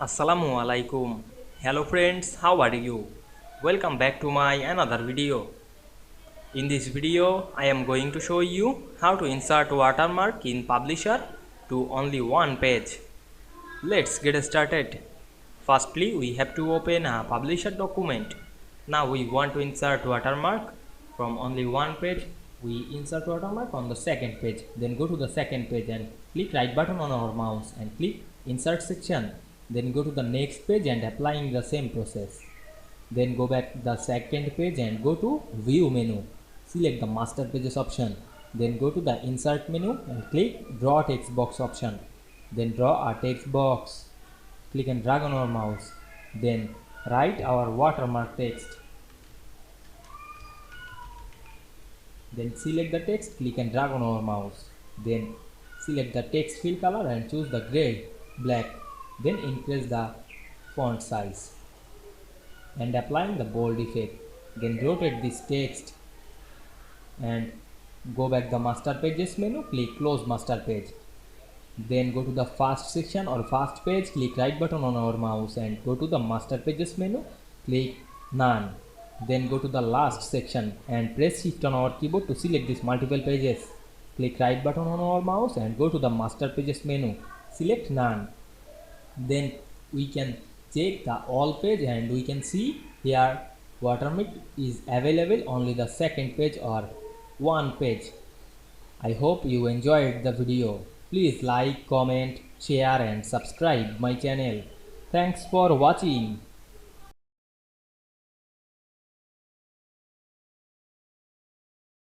Assalamu Walaikum. Hello friends, how are you? Welcome back to my another video. In this video, I am going to show you how to insert watermark in Publisher to only one page. Let's get started. Firstly, we have to open a Publisher document. Now we want to insert watermark from only one page. We insert watermark on the second page. Then go to the second page and click right button on our mouse and click insert section. Then go to the next page and applying the same process. Then go back to the second page and go to view menu. Select the master pages option. Then go to the insert menu and click draw text box option. Then draw a text box. Click and drag on our mouse. Then write our watermark text. Then select the text, click and drag on our mouse. Then select the text fill color and choose the gray, black. Then increase the font size and applying the bold effect. Then rotate this text and go back the master pages menu, click close master page. Then go to the first section or first page, click right button on our mouse and go to the master pages menu, click none. Then go to the last section and press shift on our keyboard to select these multiple pages. Click right button on our mouse and go to the master pages menu, select none. Then we can check the all page and we can see here watermark is available only the second page or one page. I hope you enjoyed the video. Please like, comment, share and subscribe my channel. Thanks for watching.